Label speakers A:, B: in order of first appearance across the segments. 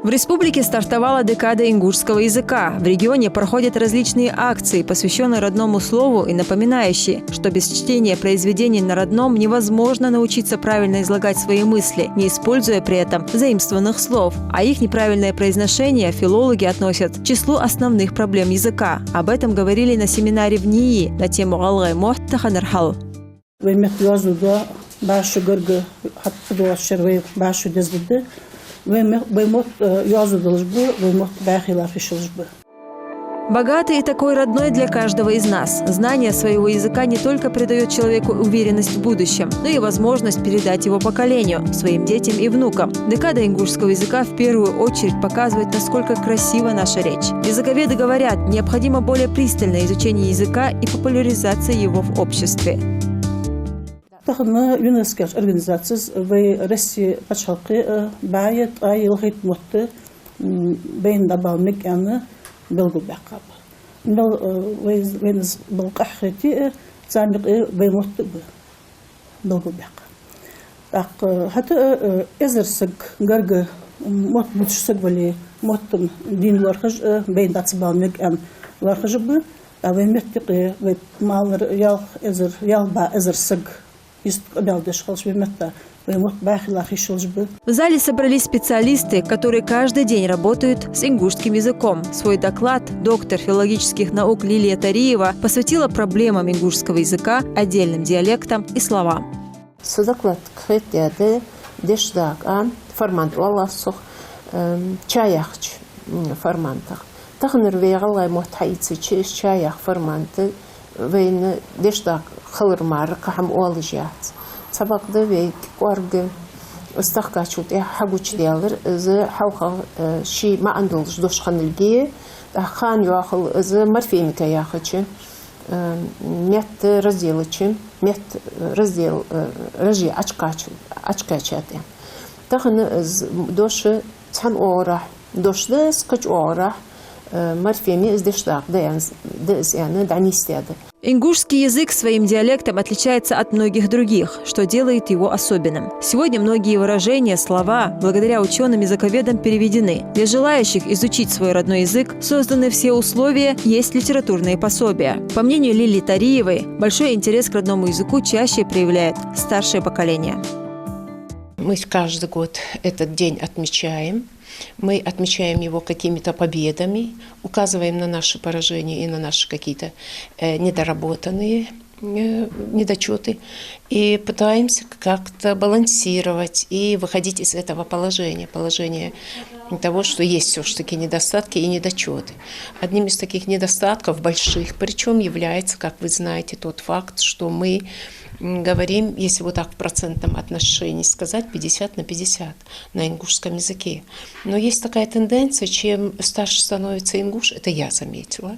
A: В республике стартовала декада ингушского языка. В регионе проходят различные акции, посвященные родному слову и напоминающие, что без чтения произведений на родном невозможно научиться правильно излагать свои мысли, не используя при этом заимствованных слов. А их неправильное произношение филологи относят к числу основных проблем языка. Об этом говорили на семинаре в НИИ на тему «Алгай мохт таханархал». Богатый и такой родной для каждого из нас. Знание своего языка не только придает человеку уверенность в будущем, но и возможность передать его поколению, своим детям и внукам. Декада ингушского языка в первую очередь показывает, насколько красива наша речь. Языковеды говорят, необходимо более пристальное изучение языка и популяризация его в обществе.
B: Тахна ЮНЕСКО организациясы в России почалки бает айылхит мутты бейн дабалмик яны белгубякаб. Бел венз белкахти цаник беймутты белгубяк. Так хата эзерсик гарга мот мутшсик вали моттым дин вархаж бейн дацбалмик ян вархаж бы а веметтики вет малр ял ялба эзерсик.
A: В зале собрались специалисты, которые каждый день работают с ингушским языком. Свой доклад доктор филологических наук Лилия Тариева посвятила проблемам ингушского языка, отдельным диалектам и словам.
C: Доклад формант валасох чаяхч формантах. Тахнер вегалай мотхайцы через чаях форманты вейн дештак хлырмар кахам уалжат. Сабакда вейк кварг استخكاشوت حقوش ديالر إذا حوخ شيء ما عنده جدوش خنلجيه خان يأخذ إذا مرفين كياخدش ميت رزيلتش ميت رزيل رجي أشكاشاتي تخن دوش تحن أورح دوش دس كج أورح مرفين إز دشتاق دس يعني دعنيستياده.
A: Ингушский язык своим диалектом отличается от многих других, что делает его особенным. Сегодня многие выражения, слова, благодаря ученым-языковедам переведены. Для желающих изучить свой родной язык созданы все условия, есть литературные пособия. По мнению Лилии Тариевой, большой интерес к родному языку чаще проявляет старшее поколение.
C: Мы каждый год этот день отмечаем. Мы отмечаем его какими-то победами, указываем на наши поражения и на наши какие-то недоработанные недочеты и пытаемся как-то балансировать и выходить из этого положения того, что есть все-таки недостатки и недочеты. Одним из таких недостатков больших, причем является, как вы знаете, тот факт, что мы говорим, если вот так в процентном отношении сказать, 50/50 на ингушском языке. Но есть такая тенденция, чем старше становится ингуш, это я заметила,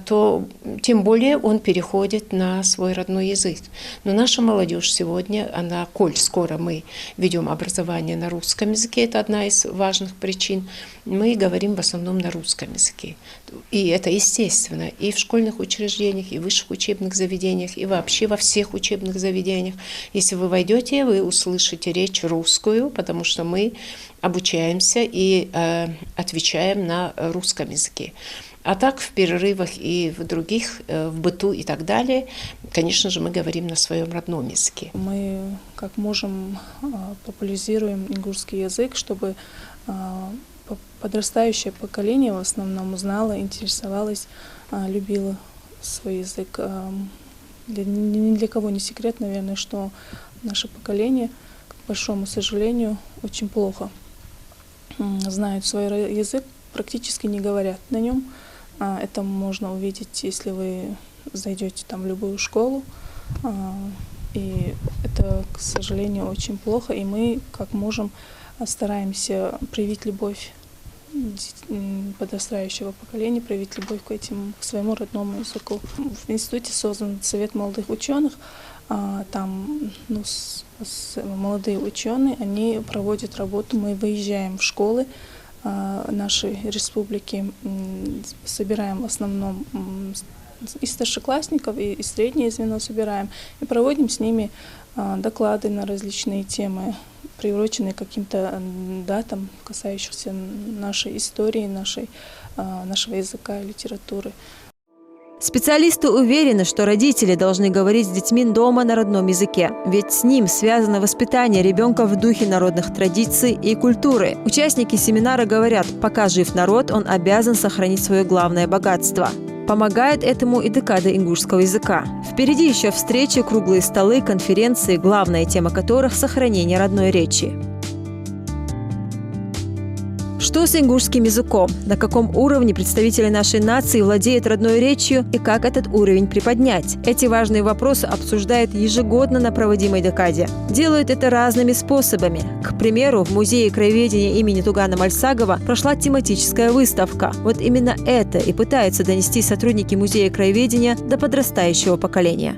C: то тем более он переходит на свой родной язык. Но наша молодежь сегодня, она, коль скоро мы ведем образование на русском языке, это одна из важных причин, мы говорим в основном на русском языке. И это естественно и в школьных учреждениях, и в высших учебных заведениях, и вообще во всех учебных заведениях. Если вы войдете, вы услышите речь русскую, потому что мы обучаемся и отвечаем на русском языке. А так в перерывах и в других, в быту и так далее, конечно же, мы говорим на своем родном языке.
D: Мы как можем популяризируем ингушский язык, чтобы подрастающее поколение в основном узнало, интересовалось, любило свой язык. Ни для кого не секрет, наверное, что наше поколение, к большому сожалению, очень плохо знают свой язык, практически не говорят на нем. Это можно увидеть, если вы зайдете там в любую школу. И это, к сожалению, очень плохо. И мы, как можем, стараемся привить любовь подрастающего поколения, привить любовь к своему родному языку. В институте создан Совет молодых ученых. Там молодые ученые, они проводят работу. Мы выезжаем в школы нашей республики, собираем в основном и старшеклассников, и среднее звено собираем, и проводим с ними доклады на различные темы, приуроченные к каким-то датам, касающихся нашей истории, нашего языка и литературы.
A: Специалисты уверены, что родители должны говорить с детьми дома на родном языке, ведь с ним связано воспитание ребенка в духе народных традиций и культуры. Участники семинара говорят, пока жив народ, он обязан сохранить свое главное богатство. Помогает этому и декада ингушского языка. Впереди еще встречи, круглые столы, конференции, главная тема которых – сохранение родной речи. Что с ингушским языком? На каком уровне представители нашей нации владеют родной речью и как этот уровень приподнять? Эти важные вопросы обсуждают ежегодно на проводимой декаде. Делают это разными способами. К примеру, в Музее краеведения имени Тугана Мальсагова прошла тематическая выставка. Вот именно это и пытаются донести сотрудники Музея краеведения до подрастающего поколения.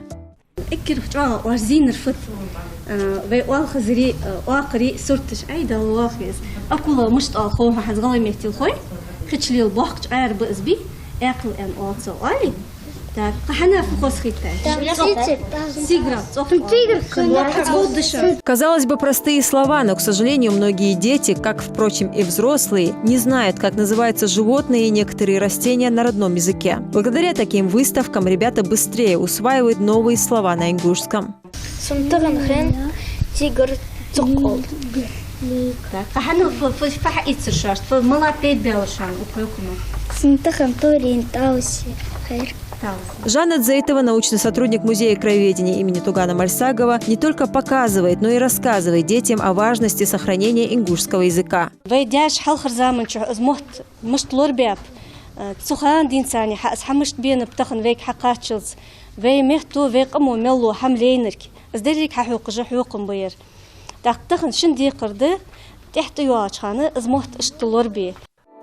E: ويقال خزري واقري صرتش أيدا واخيز أكله مشت أخوها حزغلي مهتي الخوي خشلي البحق عار بأزبي أكل أن أوصل علي так قحنا في خص خيتاي
A: Казалось бы, простые слова, но, к сожалению, многие дети, как, впрочем, и взрослые, не знают, как называются животные и некоторые растения на родном языке. Благодаря таким выставкам ребята быстрее усваивают новые слова на ингушском. Жанна Дзейтова, научный сотрудник Музея краеведения имени Тугана Мальсагова, не только показывает, но и рассказывает детям о важности сохранения ингушского языка.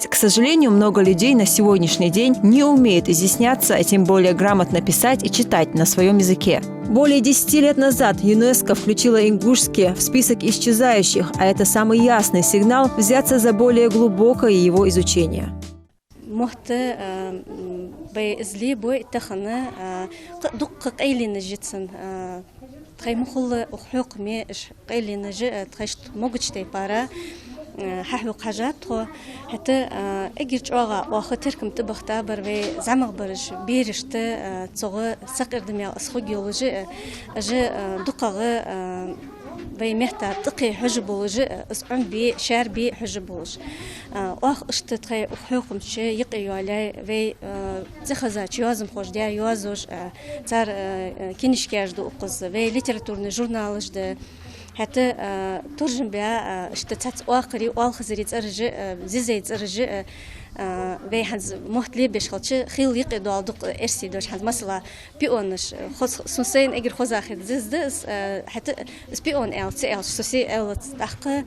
A: К сожалению, много людей на сегодняшний день не умеют изъясняться, а тем более грамотно писать и читать на своем языке. Более 10 лет назад ЮНЕСКО включила ингушский в список исчезающих, а это самый ясный сигнал взяться за более глубокое его изучение.
E: ححوق حاجات خو حتى أجر جوعة وآخر كم تبختها بري زعمق برج بيرشت تصغى سكر دميا أسخو جيولوجي أجا دقة بي مهتا تقي حجبولوجي أسعم بي شار بي حجبولوج وآخ اشتتقي وحوقم شيء يقيو علي بي زخزات يوازم خوش ديا يوازوج تار كينش كياجدو أقص بي ليتراتورني جورنالج ده حتى ترجم بها اشتتت واقري والخزري ترجع زي ترجع بيحز محتلي بيشخلش خيل يقدو على دق إرسي دوش حد مثلا بيونش خص سنسين أجر خذ آخر زز حتى بيون أل تأل سوسي أل تحقق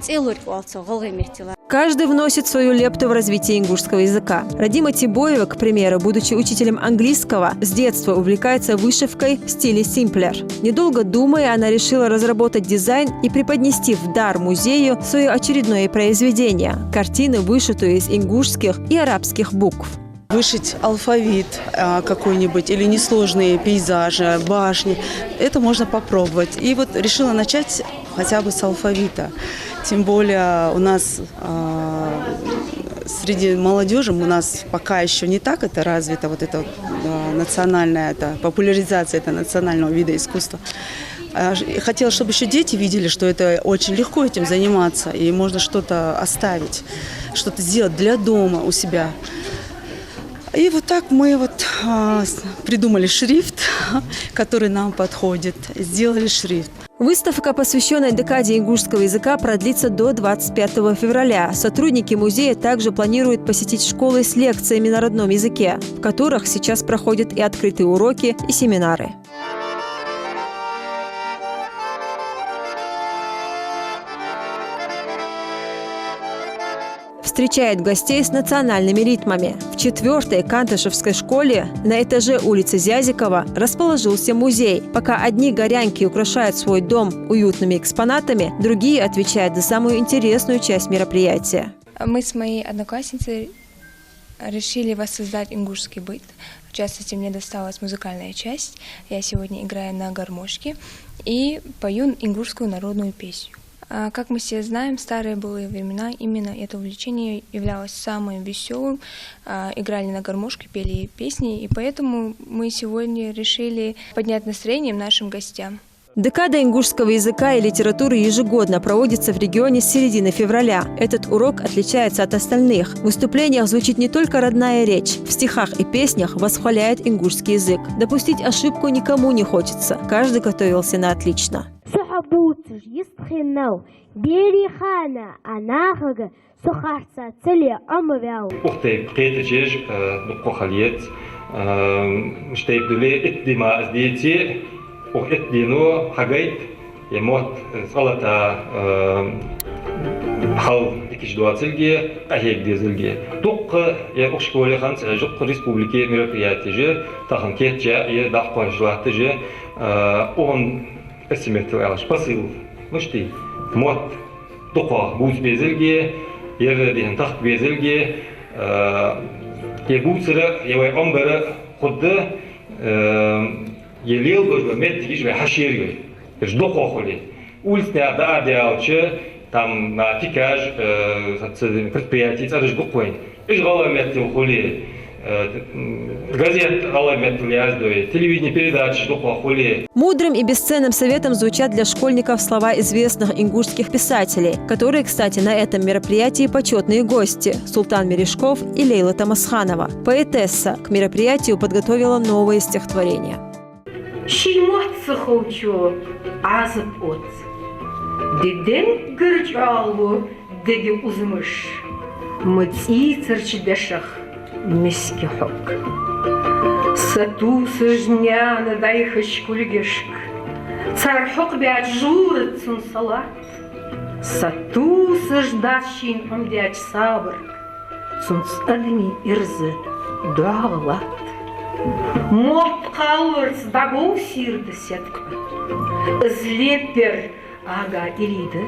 E: تألور والتو غلغي مهتلا.
A: Каждый вносит свою лепту в развитие ингушского языка. Радима Тибоева, к примеру, будучи учителем английского, с детства увлекается вышивкой в стиле симплер. Недолго думая, она решила разработать дизайн и преподнести в дар музею свое очередное произведение – картину, вышитую из ингушских и арабских букв.
F: Вышить алфавит какой-нибудь или несложные пейзажи, башни. Это можно попробовать. И вот решила начать хотя бы с алфавита. Тем более у нас среди молодежи у нас пока еще не так это развито, вот это национальная это, популяризация этого национального вида искусства. Хотела, чтобы еще дети видели, что это очень легко этим заниматься, и можно что-то оставить, что-то сделать для дома у себя. И вот так мы придумали шрифт, который нам подходит, сделали шрифт.
A: Выставка, посвященная декаде ингушского языка, продлится до 25 февраля. Сотрудники музея также планируют посетить школы с лекциями на родном языке, в которых сейчас проходят и открытые уроки, и семинары. Встречает гостей с национальными ритмами. В 4-й Кантышевской школе на этаже улицы Зязикова расположился музей. Пока одни горянки украшают свой дом уютными экспонатами, другие отвечают за самую интересную часть мероприятия.
G: Мы с моей одноклассницей решили воссоздать ингушский быт. В частности, мне досталась музыкальная часть. Я сегодня играю на гармошке и пою ингушскую народную песню. Как мы все знаем, в старые былые времена именно это увлечение являлось самым веселым. Играли на гармошке, пели песни, и поэтому мы сегодня решили поднять настроение нашим гостям.
A: Декада ингушского языка и литературы ежегодно проводится в регионе с середины февраля. Этот урок отличается от остальных. В выступлениях звучит не только родная речь. В стихах и песнях восхваляет ингушский язык. Допустить ошибку никому не хочется. Каждый готовился на отлично.
H: وإتدينو حاجات يموت صلاة حال إكشدواتلجي أهيك ديزلجي دوق يا أشكولي خمس جق ريسبوبليكي مرقياتي تاخن كيتجا يدحق جلاتي أون اسمت العلاش بسيط مشتي موت دوقا بوز بيزلجي يردين تحت بيزلجي يبوسر يوي أمبر خد يليل بجوا مت تيجي بحشيري إجدوق أخولي ولسنا بعد عالشة там на тикаж предприятий царж буквень إجغلا مت أخولي газет غلا مت ليازدوي телевидение передачи إجдоق أخولي.
A: Мудрым и бесценным советом звучат для школьников слова известных ингушских писателей, которые, кстати, на этом мероприятии почетные гости – Султан Мережков и Лейла Тамасханова. Поэтесса к мероприятию подготовила новое стихотворение.
I: Шимот сахучу азып от. Деден гырч алу деди узмыш. Мыци царчидешах миски хок. Сату сожняна дайхаш кульгешк. Цархок бяч журат цун салат. Сату сождащин омдяч сабр. Цун стадни ирзы дуаглат. Мот қалырц дагоу сирді сеткі. Злепер ага ириді.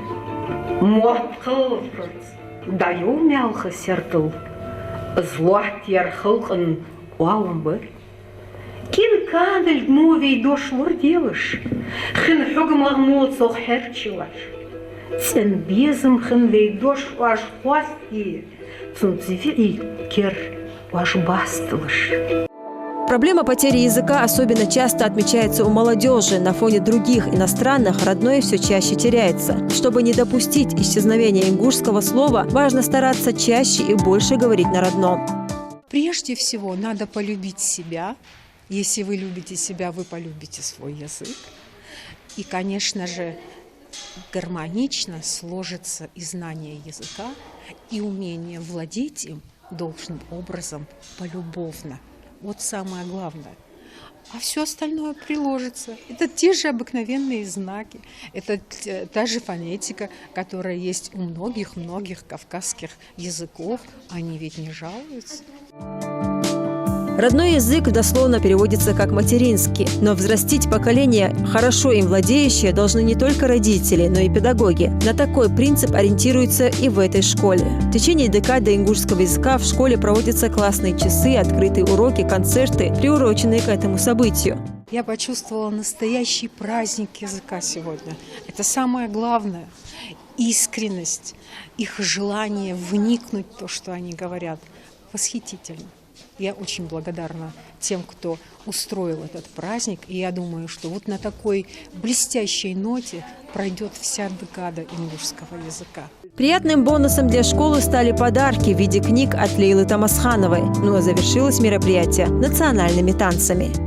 I: Мот қалырц дайоу мялқы сертіл. Злуаттер хылқын уалым бір. Кен кадыл мовей дошлыр делыш. Хын хугмаг мот соқ херчилаш. Цен безім хын вей дош ваш хвасти. Цун цвей кер ваш бастылыш.
A: Проблема потери языка особенно часто отмечается у молодежи. На фоне других иностранных родное все чаще теряется. Чтобы не допустить исчезновения ингушского слова, важно стараться чаще и больше говорить на родном.
J: Прежде всего, надо полюбить себя. Если вы любите себя, вы полюбите свой язык. И, конечно же, гармонично сложится и знание языка, и умение владеть им должным образом полюбовно. Вот самое главное. А все остальное приложится. Это те же обыкновенные знаки, это та же фонетика, которая есть у многих кавказских языков. Они ведь не жалуются.
A: Родной язык дословно переводится как материнский, но взрастить поколение, хорошо им владеющее, должны не только родители, но и педагоги. На такой принцип ориентируются и в этой школе. В течение декады ингушского языка в школе проводятся классные часы, открытые уроки, концерты, приуроченные к этому событию.
J: Я почувствовала настоящий праздник языка сегодня. Это самое главное. Искренность, их желание вникнуть в то, что они говорят. Восхитительно. Я очень благодарна тем, кто устроил этот праздник. И я думаю, что вот на такой блестящей ноте пройдет вся декада ингушского языка.
A: Приятным бонусом для школы стали подарки в виде книг от Лейлы Тамасхановой. Ну а завершилось мероприятие национальными танцами.